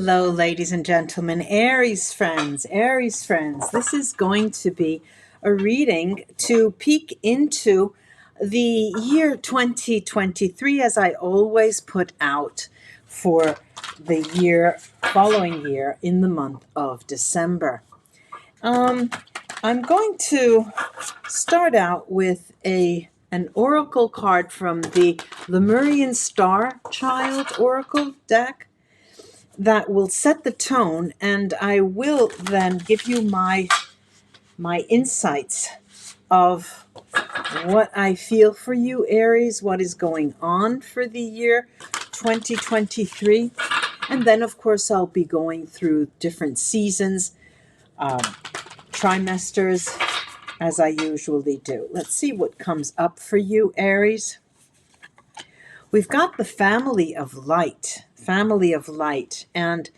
Hello, ladies and gentlemen, Aries friends, This is going to be a reading to peek into the year 2023, as I always put out for the following year in the month of December. I'm going to start out with an oracle card from the Lemurian Star Child Oracle deck that will set the tone, and I will then give you my insights of what I feel for you, Aries, what is going on for the year 2023. And then, of course, I'll be going through different seasons, trimesters, as I usually do. Let's see what comes up for you, Aries. We've got the family of light, and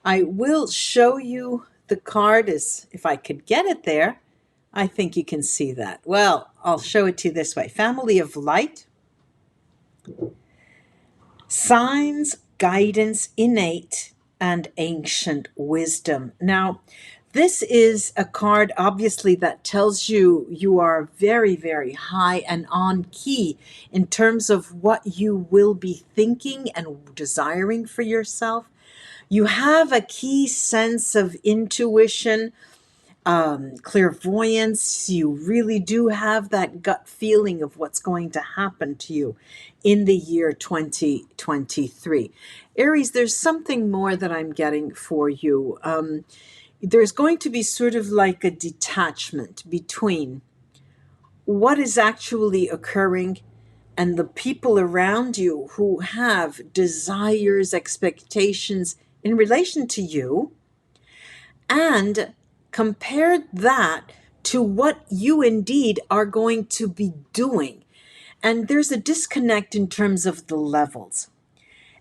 I will show you the card as if I could get it there. I think you can see that. Well, I'll show it to you this way. Family of light, signs, guidance, innate, and ancient wisdom. Now, this is a card, obviously, that tells you you are very, very high and on key in terms of what you will be thinking and desiring for yourself. You have a key sense of intuition, clairvoyance. You really do have that gut feeling of what's going to happen to you in the year 2023. Aries, there's something more that I'm getting for you. There's going to be sort of like a detachment between what is actually occurring and the people around you who have desires, expectations in relation to you, and compare that to what you indeed are going to be doing. And there's a disconnect in terms of the levels.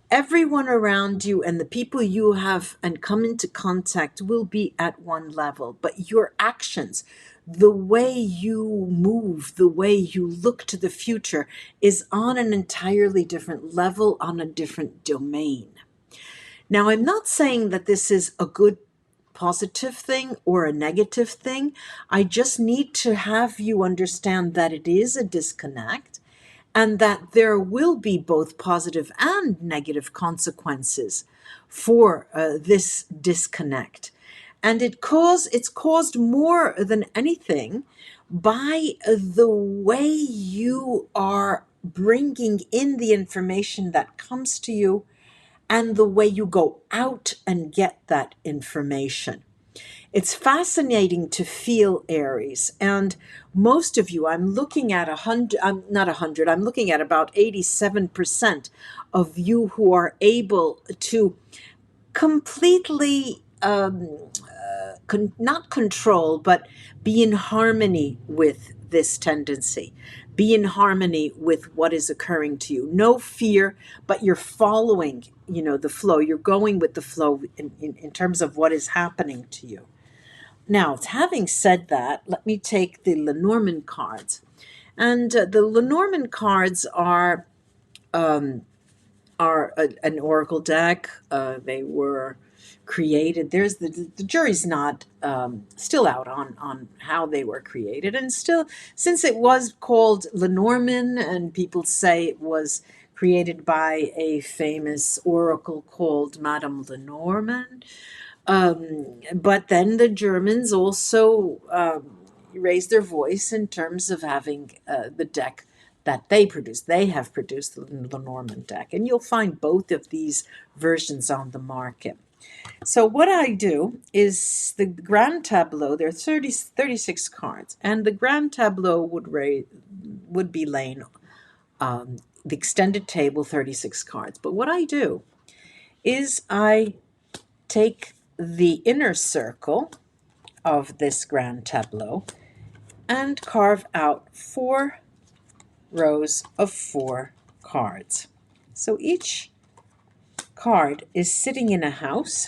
Everyone around you and the people you have and come into contact will be at one level, but your actions, the way you move, the way you look to the future is on an entirely different level, on a different domain. Now, I'm not saying that this is a good positive thing or a negative thing. I just need to have you understand that it is a disconnect, and that there will be both positive and negative consequences for this disconnect. And it's caused more than anything by the way you are bringing in the information that comes to you and the way you go out and get that information. It's fascinating to feel, Aries, and most of you, I'm looking at I'm looking at about 87% of you who are able to completely, not control, but be in harmony with this tendency. Be in harmony with what is occurring to you. No fear, but you're following, the flow. You're going with the flow in terms of what is happening to you. Now, having said that, let me take the Lenormand cards. And the Lenormand cards are an oracle deck. They were created. There's the jury's not still out on how they were created. And still, since it was called Lenormand, and people say it was created by a famous oracle called Madame Lenormand, but then the Germans also raised their voice in terms of having the deck that they produce. They have produced the Lenormand deck, and you'll find both of these versions on the market. So what I do is the Grand Tableau. There are 36 cards, and the Grand Tableau would be laying the extended table, 36 cards. But what I do is I take the inner circle of this Grand Tableau and carve out 4 rows of 4 cards. So each card is sitting in a house,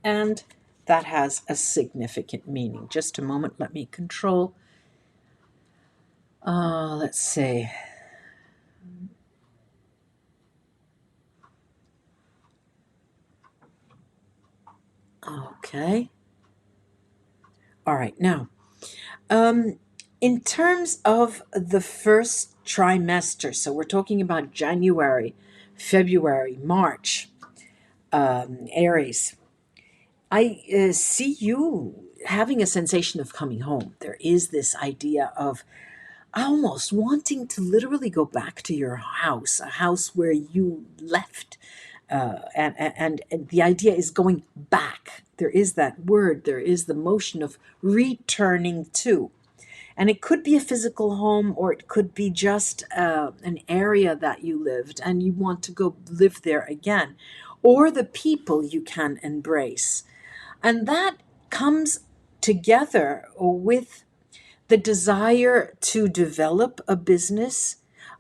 and that has a significant meaning. Just a moment, let me control. Let's see. Okay. All right. Now, in terms of the first trimester, so we're talking about January, February, March, Aries, I see you having a sensation of coming home. There is this idea of almost wanting to literally go back to your house, a house where you left. And the idea is going back. There is that word, there is the motion of returning to. And it could be a physical home, or it could be just an area that you lived and you want to go live there again, or the people you can embrace. And that comes together with the desire to develop a business,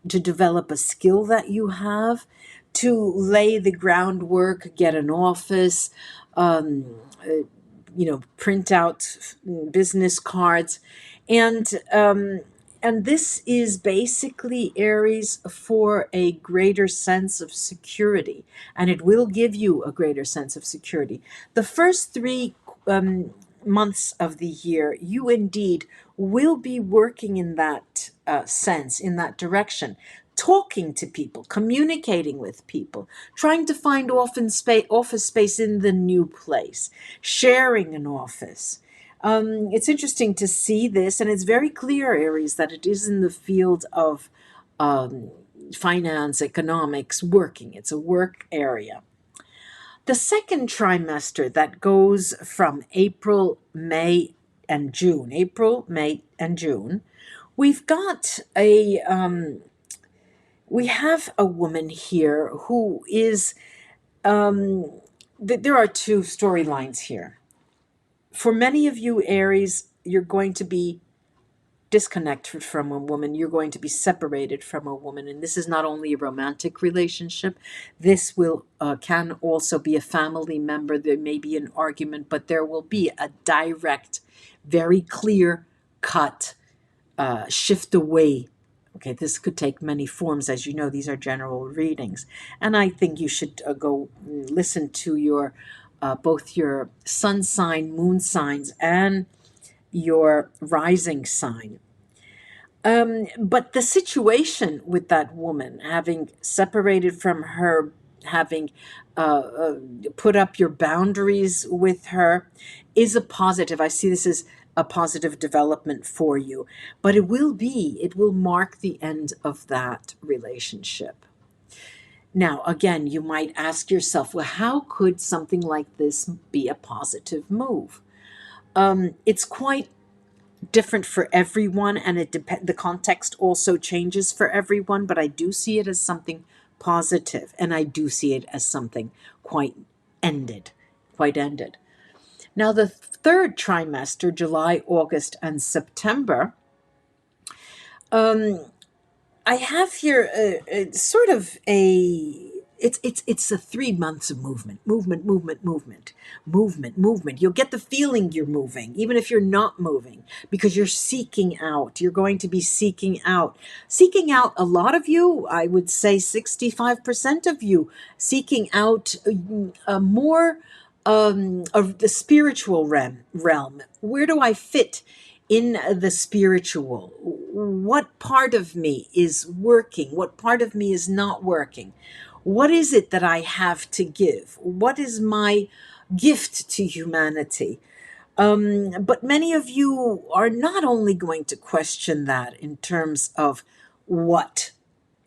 to develop a skill that you have, to lay the groundwork, get an office, print out business cards, and this is basically Aries for a greater sense of security, and it will give you a greater sense of security. The first three months of the year, you indeed will be working in that sense, in that direction, talking to people, communicating with people, trying to find office space in the new place, sharing an office. It's interesting to see this, and it's very clear, Aries, that it is in the field of finance, economics, working. It's a work area. The second trimester that goes from April, May, and June, April, May, and June, we've got we have a woman here who is, there are two storylines here. For many of you, Aries, you're going to be disconnected from a woman, you're going to be separated from a woman, and this is not only a romantic relationship. This will can also be a family member. There may be an argument, but there will be a direct, very clear cut shift away. Okay, this could take many forms. As you know, these are general readings, and I think you should go listen to your both your sun sign, moon signs, and your rising sign. But the situation with that woman, having separated from her, having put up your boundaries with her, is a positive. I see this as a positive development for you, but it will mark the end of that relationship. Now, again, you might ask yourself, well, how could something like this be a positive move? It's quite different for everyone, and the context also changes for everyone, but I do see it as something positive, and I do see it as something ended quite ended. Now, the third trimester, July, August, and September, I have here sort of a it's a 3 months of movement. You'll get the feeling you're moving, even if you're not moving, because you're seeking out. You're going to be seeking out. Seeking out, a lot of you, I would say 65% of you, seeking out more of the spiritual realm. Where do I fit in the spiritual? What part of me is working? What part of me is not working? What is it that I have to give? What is my gift to humanity? But many of you are not only going to question that in terms of what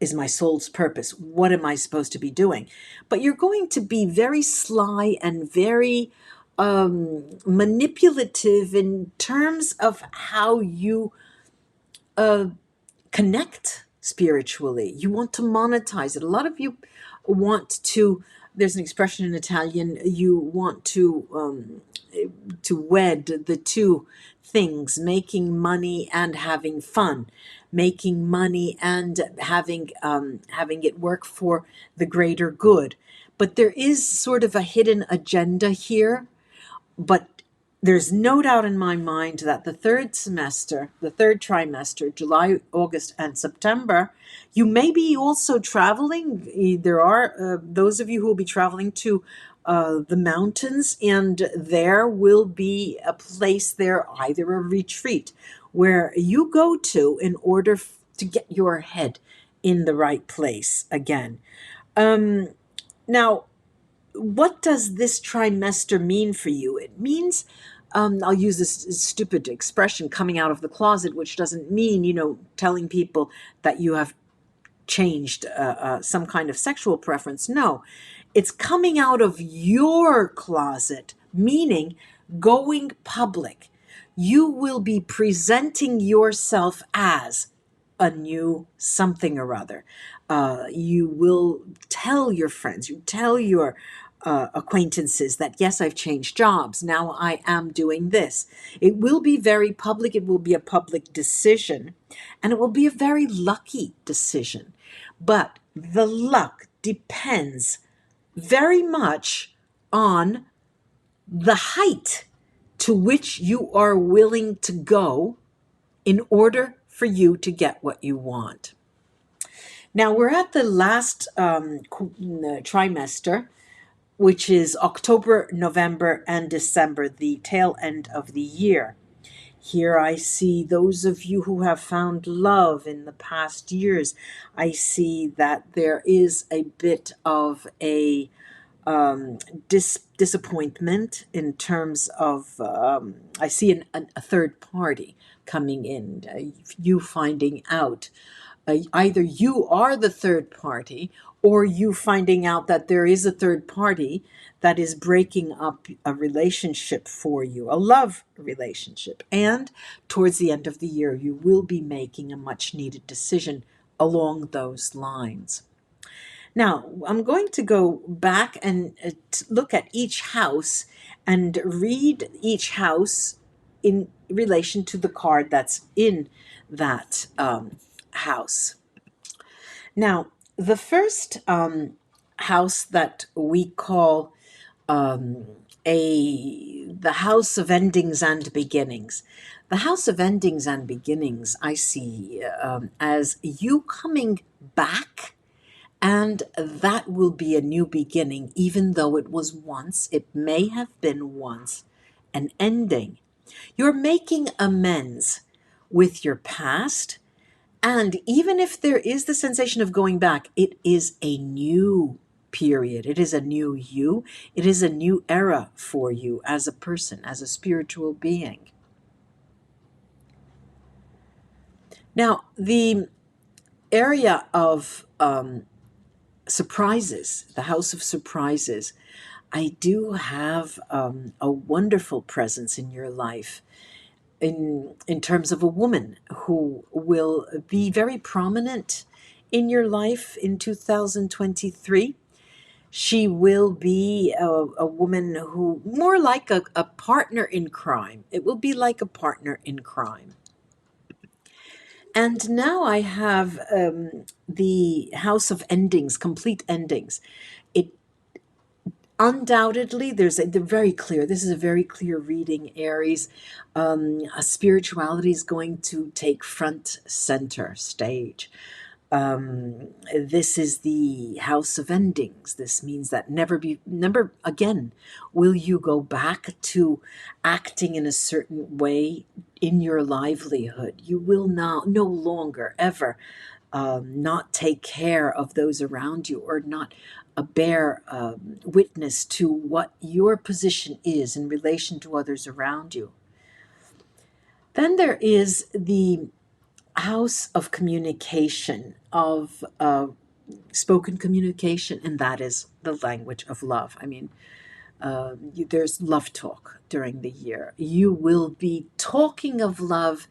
is my soul's purpose? What am I supposed to be doing? But you're going to be very sly and very manipulative in terms of how you connect spiritually. You want to monetize it. A lot of you want to, there's an expression in Italian, you want to wed the two things, making money and having fun, making money and having it work for the greater good. But there is sort of a hidden agenda here. But there's no doubt in my mind that the third trimester, July, August, and September, you may be also traveling. There are those of you who will be traveling to the mountains, and there will be a place there, either a retreat, where you go to in order to get your head in the right place again. Now, what does this trimester mean for you? It means, I'll use this stupid expression, coming out of the closet, which doesn't mean, telling people that you have changed some kind of sexual preference. No, it's coming out of your closet, meaning going public. You will be presenting yourself as a new something or other. You will tell your friends, you tell your acquaintances that, yes, I've changed jobs. Now I am doing this. It will be very public. It will be a public decision, and it will be a very lucky decision. But the luck depends very much on the height to which you are willing to go in order for you to get what you want. Now, we're at the last trimester, which is October, November, and December, the tail end of the year. Here I see those of you who have found love in the past years. I see that there is a bit of a disappointment in terms of, I see a third party coming in, you finding out. Either you are the third party, or you finding out that there is a third party that is breaking up a relationship for you, a love relationship. And towards the end of the year, you will be making a much needed decision along those lines. Now, I'm going to go back and look at each house and read each house in relation to the card that's in that house. Now, the first house that we call the house of endings and beginnings. The house of endings and beginnings I see as you coming back, and that will be a new beginning, even though it may have been once an ending. You're making amends with your past. And even if there is the sensation of going back, it is a new period. It is a new you. It is a new era for you as a person, as a spiritual being. Now, the area of surprises, the house of surprises, I do have a wonderful presence in your life in terms of a woman who will be very prominent in your life in 2023. She will be a woman who, more like a partner in crime. It will be like a partner in crime. And now I have the house of endings, complete endings. It undoubtedly, they're very clear. This is a very clear reading, Aries. Spirituality is going to take front center stage. This is the house of endings. This means that never again will you go back to acting in a certain way in your livelihood. You will no longer ever not take care of those around you, or not bear witness to what your position is in relation to others around you. Then there is the house of communication, of spoken communication, and that is the language of love. I mean, there's love talk during the year. You will be talking of love,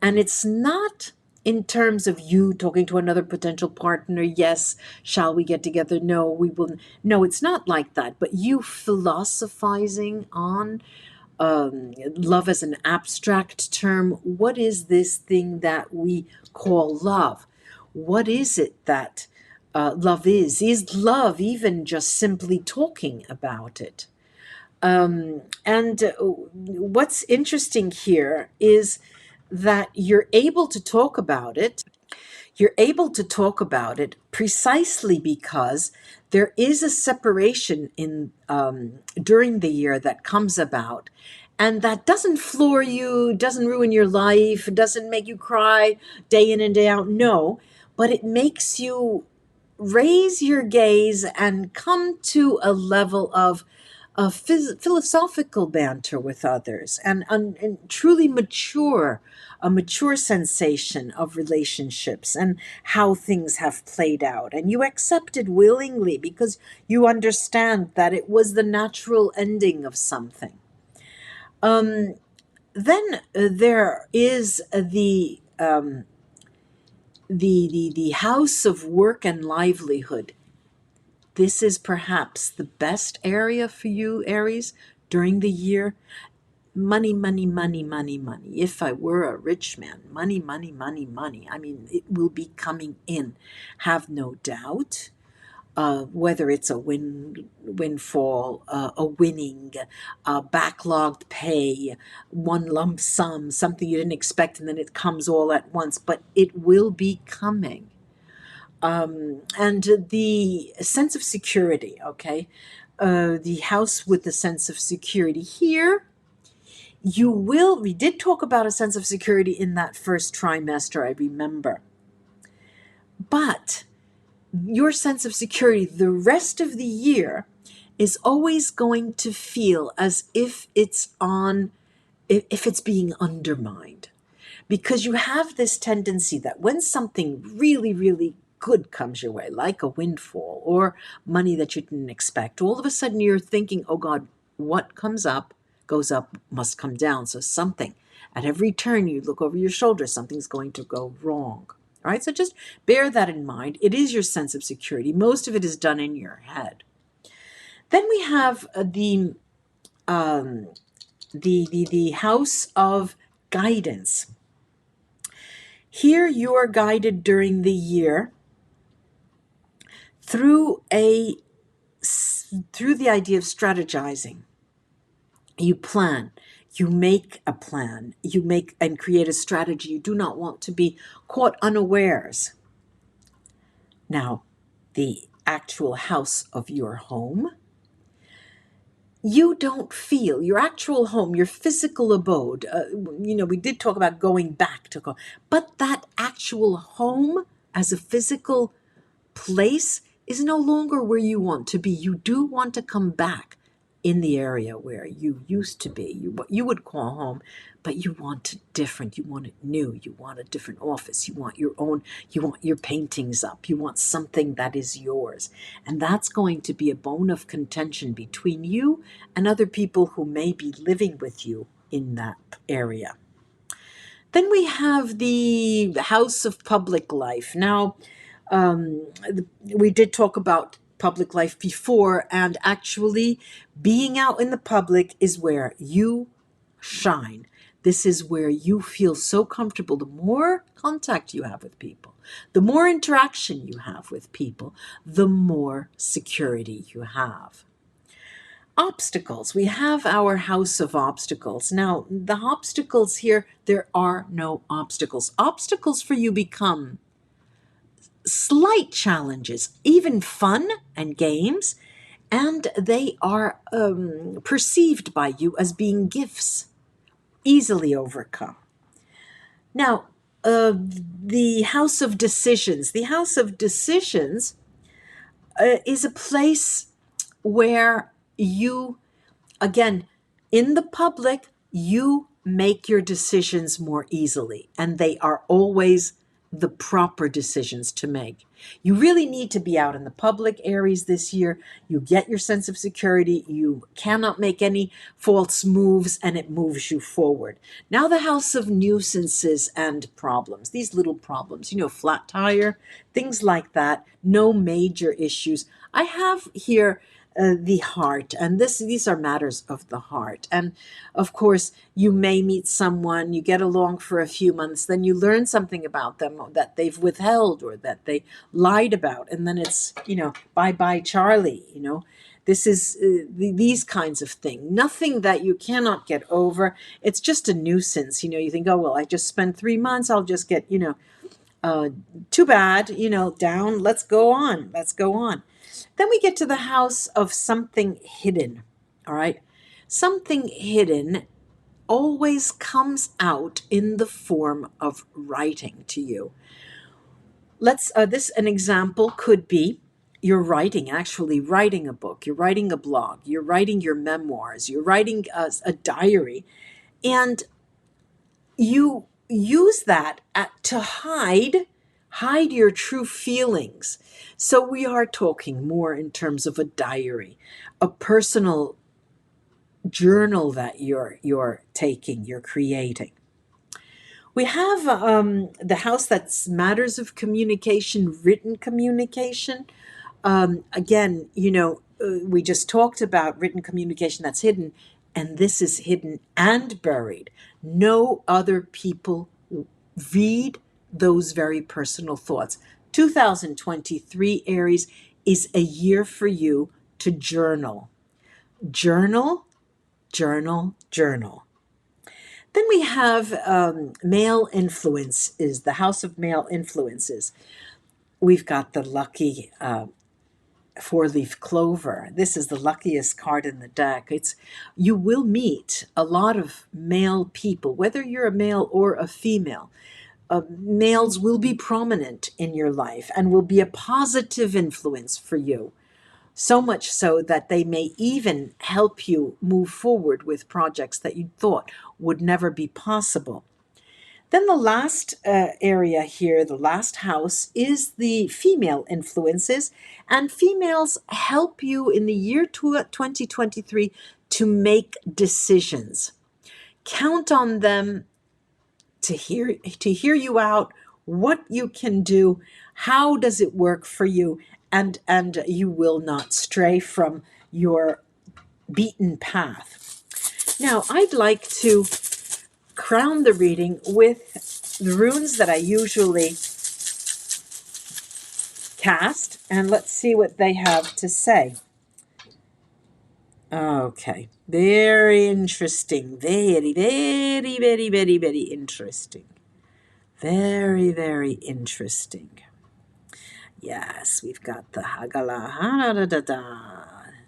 and it's not in terms of you talking to another potential partner. Yes, shall we get together? No, we will. No, it's not like that. But you philosophizing on love as an abstract term. What is this thing that we call love? What is it that love is? Is love even just simply talking about it? And what's interesting here is that you're able to talk about it. You're able to talk about it precisely because there is a separation in during the year that comes about, and that doesn't floor you, doesn't ruin your life, doesn't make you cry day in and day out. No, but it makes you raise your gaze and come to a level of philosophical banter with others, and truly mature, a mature sensation of relationships and how things have played out. And you accept it willingly because you understand that it was the natural ending of something. Then there is the house of work and livelihood. This is perhaps the best area for you, Aries, during the year. Money, money, money, money, money. If I were a rich man, money, money, money, money. I mean, it will be coming in. Have no doubt. Whether it's a windfall, a winning, backlogged pay, one lump sum, something you didn't expect, and then it comes all at once, but it will be coming. And the sense of security, okay? The house with the sense of security. Here, we did talk about a sense of security in that first trimester, I remember. But your sense of security the rest of the year is always going to feel as if if it's being undermined, because you have this tendency that when something really, really good comes your way, like a windfall or money that you didn't expect, all of a sudden you're thinking, oh God, what comes up, goes up, must come down. So something, at every turn you look over your shoulder, something's going to go wrong. All right, so just bear that in mind. It is your sense of security. Most of it is done in your head. Then we have the house of guidance. Here you are guided during the year through the idea of strategizing. You plan, you make a plan, you make and create a strategy. You do not want to be caught unawares. Now, the actual house of your home, you don't feel your actual home, your physical abode. We did talk about going back to go, but that actual home as a physical place is no longer where you want to be. You do want to come back in the area where you used to be, what you would call home, but you want it different. You want it new. You want a different office. You want your own, you want your paintings up. You want something that is yours. And that's going to be a bone of contention between you and other people who may be living with you in that area. Then we have the house of public life. Now, we did talk about public life before, and actually being out in the public is where you shine. This is where you feel so comfortable. The more contact you have with people, the more interaction you have with people, the more security you have. Obstacles. We have our house of obstacles. Now, the obstacles here, there are no obstacles. Obstacles for you become slight challenges, even fun and games, and they are perceived by you as being gifts, easily overcome. Now, the house of decisions. The house of decisions is a place where you, again, in the public, you make your decisions more easily, and they are always the proper decisions to make. You really need to be out in the public, Aries, this year. You get your sense of security. You cannot make any false moves, and it moves you forward. Now, the house of nuisances and problems, these little problems, flat tire, things like that, no major issues. I have here the heart, and these are matters of the heart. And of course, you may meet someone, you get along for a few months, then you learn something about them that they've withheld or that they lied about, and then it's bye Charlie. This is these kinds of things, nothing that you cannot get over. It's just a nuisance. You think, oh well, I just spent 3 months, I'll just get Too bad, down, let's go on, let's go on. Then we get to the house of something hidden, all right? Something hidden always comes out in the form of writing to you. An example could be you're actually writing a book, you're writing a blog, you're writing your memoirs, you're writing a diary, and you use that to hide your true feelings. So we are talking more in terms of a diary, a personal journal that you're taking, you're creating. We have the house that's matters of communication, written communication. Again, we just talked about written communication that's hidden, and this is hidden and buried. No other people read those very personal thoughts. 2023, Aries, is a year for you to journal. Journal, journal, journal. Then we have male influence, is the house of male influences. We've got the lucky four-leaf clover. This is the luckiest card in the deck. You will meet a lot of male people, whether you're a male or a female. Males will be prominent in your life and will be a positive influence for you. So much so that they may even help you move forward with projects that you thought would never be possible. Then the last area here, the last house, is the female influences. And females help you in the year 2023 to make decisions. Count on them to hear you out, what you can do, how does it work for you, and you will not stray from your beaten path. Now, I'd like to crown the reading with the runes that I usually cast, and let's see what they have to say. Okay, very interesting. Very, very, very, very, very interesting. Very, very interesting. Yes, we've got the Hagala. Da, da, da.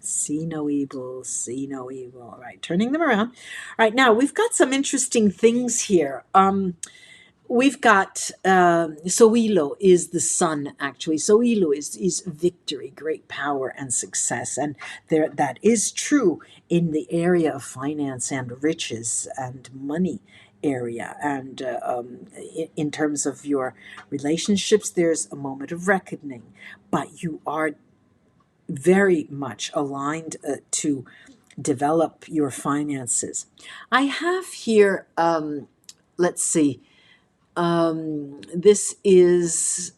See no evil, see no evil. All right, turning them around. All right, now we've got some interesting things here. We've got Soilo is the sun, actually. Soilo is victory, great power, and success. And that is true in the area of finance and riches and money area. And in terms of your relationships, there's a moment of reckoning. But you are very much aligned to develop your finances. I have here, let's see, this is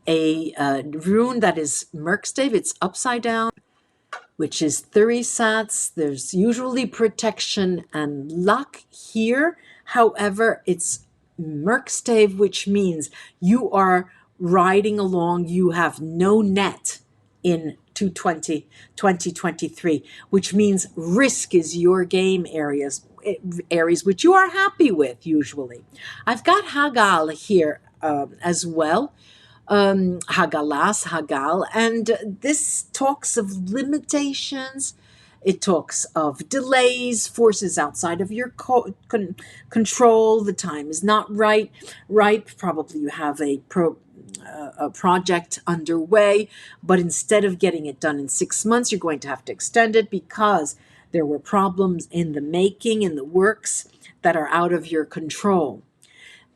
a rune that is Merkstave. It's upside down, which is 30 sats. There's usually protection and luck here. However, it's Merkstave, which means you are riding along. You have no net in 2023, which means risk is your game areas, which you are happy with usually. I've got Hagal here as well. Hagal, and this talks of limitations. It talks of delays, forces outside of your control. The time is not right. Probably you have a project underway, but instead of getting it done in 6 months, you're going to have to extend it because there were problems in the making, in the works that are out of your control.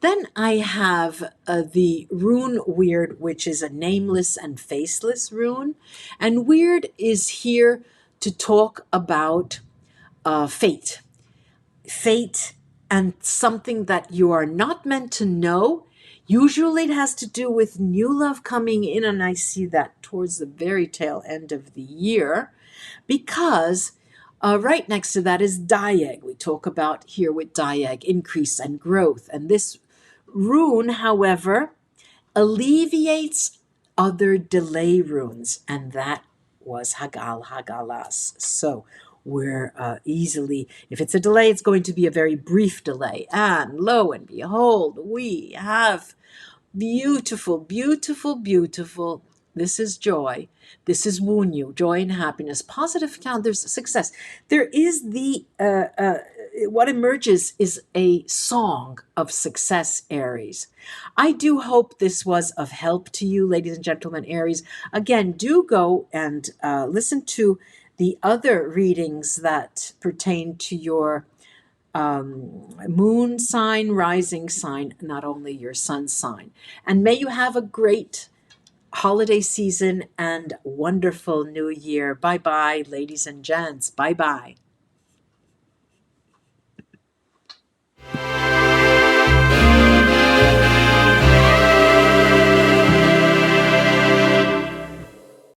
Then I have the rune Weird, which is a nameless and faceless rune. And Weird is here to talk about fate. Fate and something that you are not meant to know. Usually it has to do with new love coming in, and I see that towards the very tail end of the year, because right next to that is Diag. We talk about here with Diag increase and growth. And this rune, however, alleviates other delay runes, and that was Hagalas. So we're easily, if it's a delay, it's going to be a very brief delay. And lo and behold, we have Beautiful, beautiful, beautiful. This is joy. This is Wunyu, joy and happiness. Positive count, there's success. There is what emerges is a song of success, Aries. I do hope this was of help to you, ladies and gentlemen, Aries. Again, do go and listen to the other readings that pertain to your moon sign, rising sign, not only your sun sign. And may you have a great holiday season and wonderful new year. Bye bye, ladies and gents. Bye bye.